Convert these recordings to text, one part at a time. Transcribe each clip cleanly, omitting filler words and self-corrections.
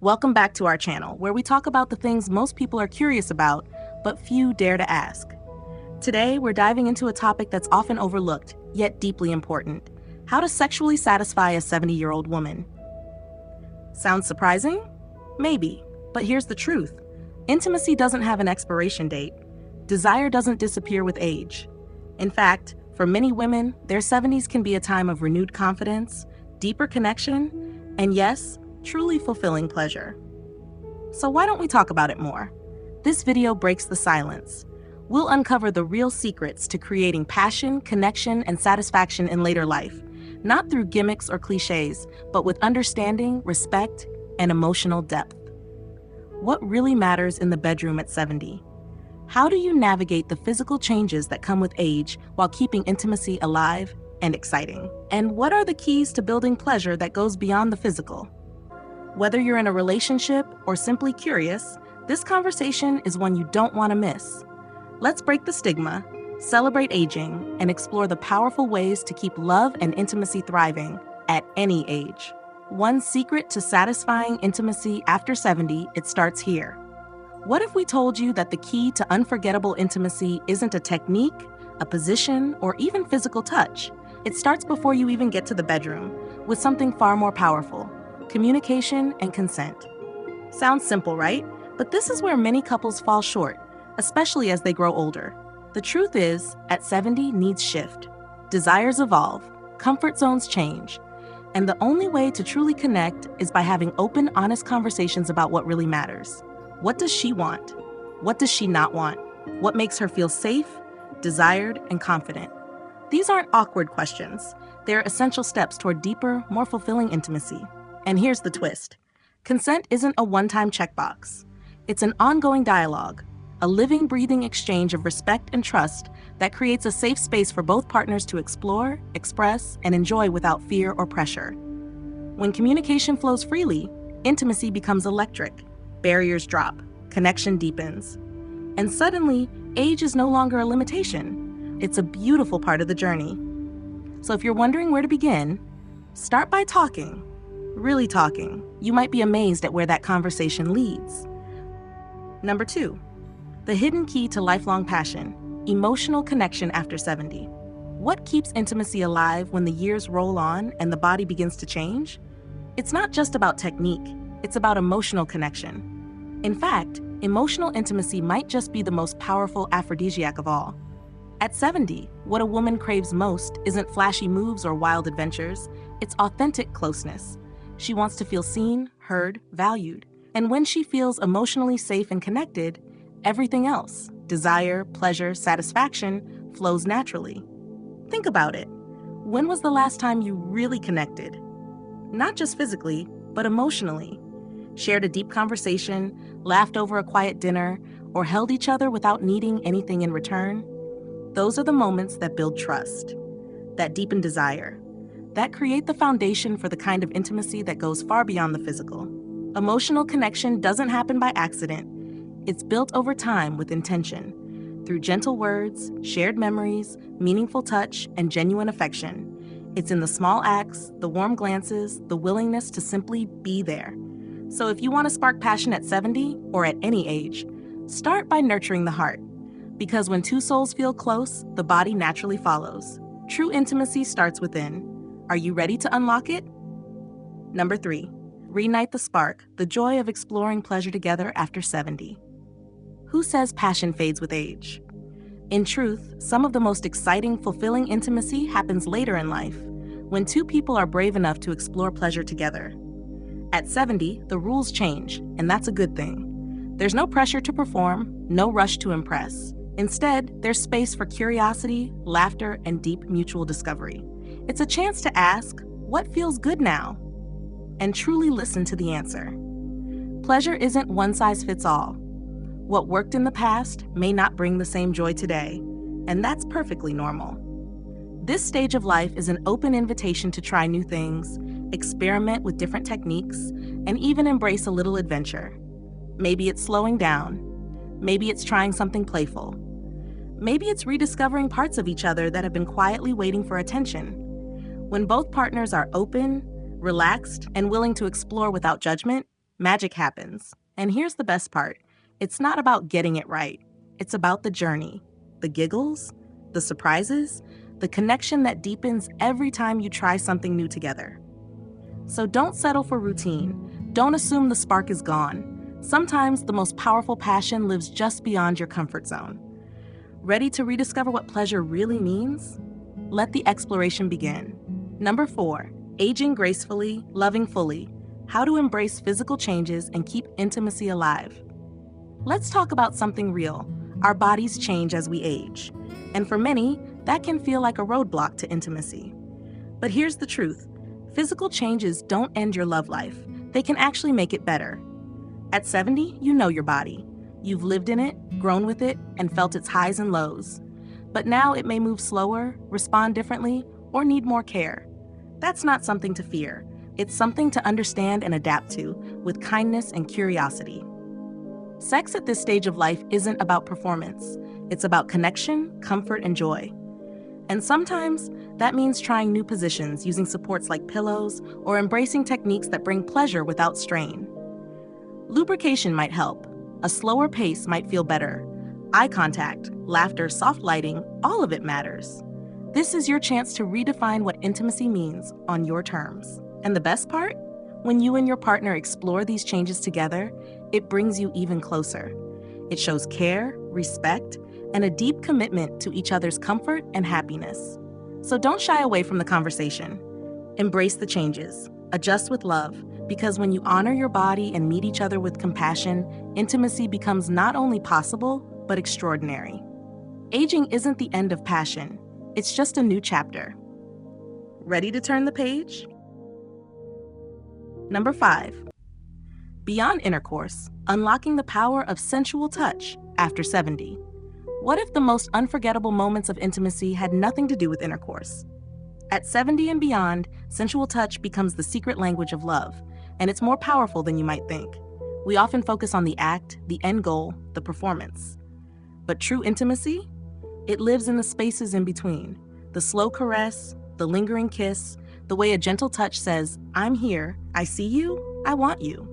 Welcome back to our channel, where we talk about the things most people are curious about, but few dare to ask. Today, we're diving into a topic that's often overlooked, yet deeply important: how to sexually satisfy a 70-year-old woman. Sounds surprising? Maybe, but here's the truth. Intimacy doesn't have an expiration date. Desire doesn't disappear with age. In fact, for many women, their 70s can be a time of renewed confidence, deeper connection, and yes, truly fulfilling pleasure. So why don't we talk about it more? This video breaks the silence. We'll uncover the real secrets to creating passion, connection, and satisfaction in later life, not through gimmicks or cliches, but with understanding, respect, and emotional depth. What really matters in the bedroom at 70? How do you navigate the physical changes that come with age while keeping intimacy alive and exciting? And what are the keys to building pleasure that goes beyond the physical? Whether you're in a relationship or simply curious, this conversation is one you don't want to miss. Let's break the stigma, celebrate aging, and explore the powerful ways to keep love and intimacy thriving at any age. One secret to satisfying intimacy after 70, it starts here. What if we told you that the key to unforgettable intimacy isn't a technique, a position, or even physical touch? It starts before you even get to the bedroom, with something far more powerful: communication and consent. Sounds simple, right? But this is where many couples fall short, especially as they grow older. The truth is, at 70, needs shift. Desires evolve, comfort zones change, and the only way to truly connect is by having open, honest conversations about what really matters. What does she want? What does she not want? What makes her feel safe, desired, and confident? These aren't awkward questions. They're essential steps toward deeper, more fulfilling intimacy. And here's the twist. Consent isn't a one-time checkbox. It's an ongoing dialogue, a living, breathing exchange of respect and trust that creates a safe space for both partners to explore, express, and enjoy without fear or pressure. When communication flows freely, intimacy becomes electric. Barriers drop, connection deepens. And suddenly, age is no longer a limitation. It's a beautiful part of the journey. So if you're wondering where to begin, start by talking. Really talking. You might be amazed at where that conversation leads. Number 2, the hidden key to lifelong passion: emotional connection after 70. What keeps intimacy alive when the years roll on and the body begins to change? It's not just about technique, it's about emotional connection. In fact, emotional intimacy might just be the most powerful aphrodisiac of all. At 70, what a woman craves most isn't flashy moves or wild adventures, it's authentic closeness. She wants to feel seen, heard, valued. And when she feels emotionally safe and connected, everything else, desire, pleasure, satisfaction, flows naturally. Think about it. When was the last time you really connected? Not just physically, but emotionally. Shared a deep conversation, laughed over a quiet dinner, or held each other without needing anything in return? Those are the moments that build trust, that deepen desire, that create the foundation for the kind of intimacy that goes far beyond the physical. Emotional connection doesn't happen by accident. It's built over time with intention, through gentle words, shared memories, meaningful touch, and genuine affection. It's in the small acts, the warm glances, the willingness to simply be there. So if you want to spark passion at 70 or at any age, start by nurturing the heart. Because when two souls feel close, the body naturally follows. True intimacy starts within. Are you ready to unlock it? Number 3, reignite the spark, the joy of exploring pleasure together after 70. Who says passion fades with age? In truth, some of the most exciting, fulfilling intimacy happens later in life, when two people are brave enough to explore pleasure together. At 70, the rules change, and that's a good thing. There's no pressure to perform, no rush to impress. Instead, there's space for curiosity, laughter, and deep mutual discovery. It's a chance to ask, what feels good now? And truly listen to the answer. Pleasure isn't one size fits all. What worked in the past may not bring the same joy today, and that's perfectly normal. This stage of life is an open invitation to try new things, experiment with different techniques, and even embrace a little adventure. Maybe it's slowing down. Maybe it's trying something playful. Maybe it's rediscovering parts of each other that have been quietly waiting for attention. When both partners are open, relaxed, and willing to explore without judgment, magic happens. And here's the best part. It's not about getting it right. It's about the journey, the giggles, the surprises, the connection that deepens every time you try something new together. So don't settle for routine. Don't assume the spark is gone. Sometimes the most powerful passion lives just beyond your comfort zone. Ready to rediscover what pleasure really means? Let the exploration begin. Number 4, aging gracefully, loving fully. How to embrace physical changes and keep intimacy alive. Let's talk about something real. Our bodies change as we age. And for many, that can feel like a roadblock to intimacy. But here's the truth. Physical changes don't end your love life. They can actually make it better. At 70, you know your body. You've lived in it, grown with it, and felt its highs and lows. But now it may move slower, respond differently, or need more care. That's not something to fear. It's something to understand and adapt to, with kindness and curiosity. Sex at this stage of life isn't about performance. It's about connection, comfort, and joy. And sometimes, that means trying new positions, using supports like pillows, or embracing techniques that bring pleasure without strain. Lubrication might help. A slower pace might feel better. Eye contact, laughter, soft lighting, all of it matters. This is your chance to redefine what intimacy means on your terms. And the best part? When you and your partner explore these changes together, it brings you even closer. It shows care, respect, and a deep commitment to each other's comfort and happiness. So don't shy away from the conversation. Embrace the changes. Adjust with love, because when you honor your body and meet each other with compassion, intimacy becomes not only possible, but extraordinary. Aging isn't the end of passion. It's just a new chapter. Ready to turn the page? Number 5. Beyond intercourse, unlocking the power of sensual touch after 70. What if the most unforgettable moments of intimacy had nothing to do with intercourse? At 70 and beyond, sensual touch becomes the secret language of love, and it's more powerful than you might think. We often focus on the act, the end goal, the performance. But true intimacy? It lives in the spaces in between. The slow caress, the lingering kiss, the way a gentle touch says, "I'm here, I see you, I want you."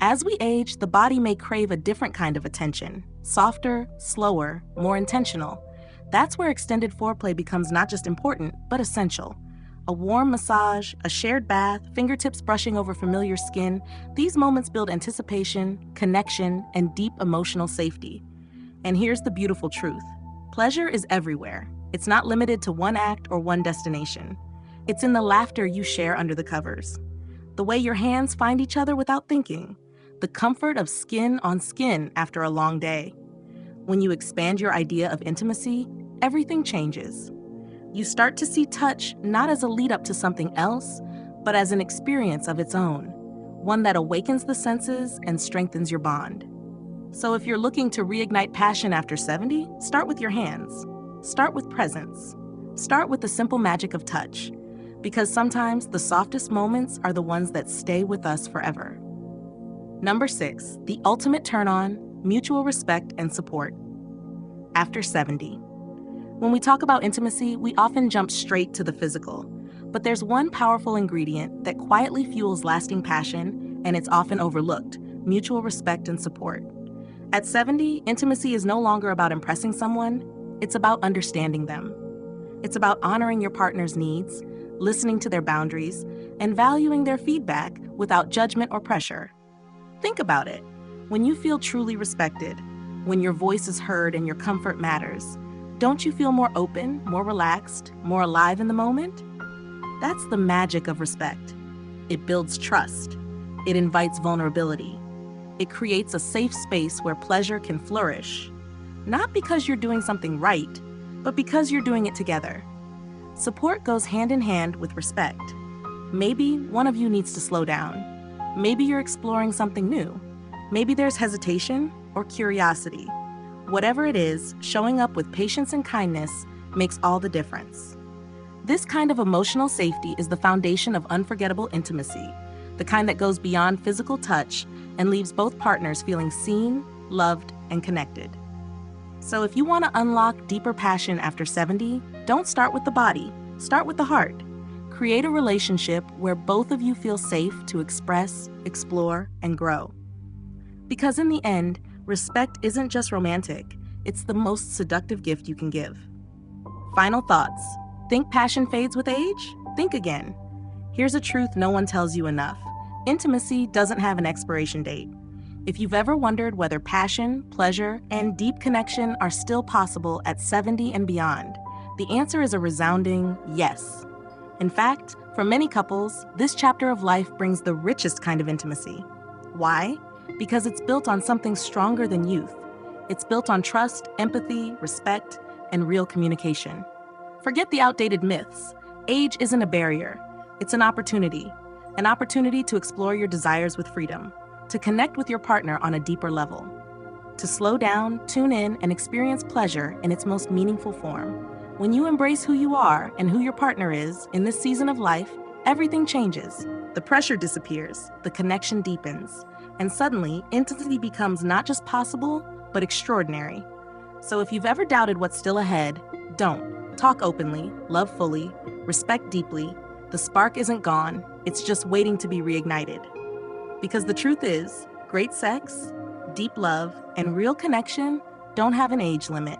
As we age, the body may crave a different kind of attention. Softer, slower, more intentional. That's where extended foreplay becomes not just important, but essential. A warm massage, a shared bath, fingertips brushing over familiar skin, these moments build anticipation, connection, and deep emotional safety. And here's the beautiful truth. Pleasure is everywhere. It's not limited to one act or one destination. It's in the laughter you share under the covers, the way your hands find each other without thinking, the comfort of skin on skin after a long day. When you expand your idea of intimacy, everything changes. You start to see touch not as a lead-up to something else, but as an experience of its own, one that awakens the senses and strengthens your bond. So if you're looking to reignite passion after 70, start with your hands. Start with presence. Start with the simple magic of touch, because sometimes the softest moments are the ones that stay with us forever. Number 6, the ultimate turn-on, mutual respect and support. After 70. When we talk about intimacy, we often jump straight to the physical. But there's one powerful ingredient that quietly fuels lasting passion, and it's often overlooked: mutual respect and support. At 70, intimacy is no longer about impressing someone, it's about understanding them. It's about honoring your partner's needs, listening to their boundaries, and valuing their feedback without judgment or pressure. Think about it. When you feel truly respected, when your voice is heard and your comfort matters, don't you feel more open, more relaxed, more alive in the moment? That's the magic of respect. It builds trust. It invites vulnerability. It creates a safe space where pleasure can flourish. Not because you're doing something right, but because you're doing it together. Support goes hand in hand with respect. Maybe one of you needs to slow down. Maybe you're exploring something new. Maybe there's hesitation or curiosity. Whatever it is, showing up with patience and kindness makes all the difference. This kind of emotional safety is the foundation of unforgettable intimacy, the kind that goes beyond physical touch and leaves both partners feeling seen, loved, and connected. So if you want to unlock deeper passion after 70, don't start with the body, start with the heart. Create a relationship where both of you feel safe to express, explore, and grow. Because in the end, respect isn't just romantic, it's the most seductive gift you can give. Final thoughts. Think passion fades with age? Think again. Here's a truth no one tells you enough. Intimacy doesn't have an expiration date. If you've ever wondered whether passion, pleasure, and deep connection are still possible at 70 and beyond, the answer is a resounding yes. In fact, for many couples, this chapter of life brings the richest kind of intimacy. Why? Because it's built on something stronger than youth. It's built on trust, empathy, respect, and real communication. Forget the outdated myths. Age isn't a barrier. It's an opportunity to explore your desires with freedom, to connect with your partner on a deeper level, to slow down, tune in, and experience pleasure in its most meaningful form. When you embrace who you are and who your partner is in this season of life, everything changes. The pressure disappears, the connection deepens, and suddenly, intimacy becomes not just possible, but extraordinary. So if you've ever doubted what's still ahead, don't. Talk openly, love fully, respect deeply. The spark isn't gone, it's just waiting to be reignited. Because the truth is, great sex, deep love, and real connection don't have an age limit.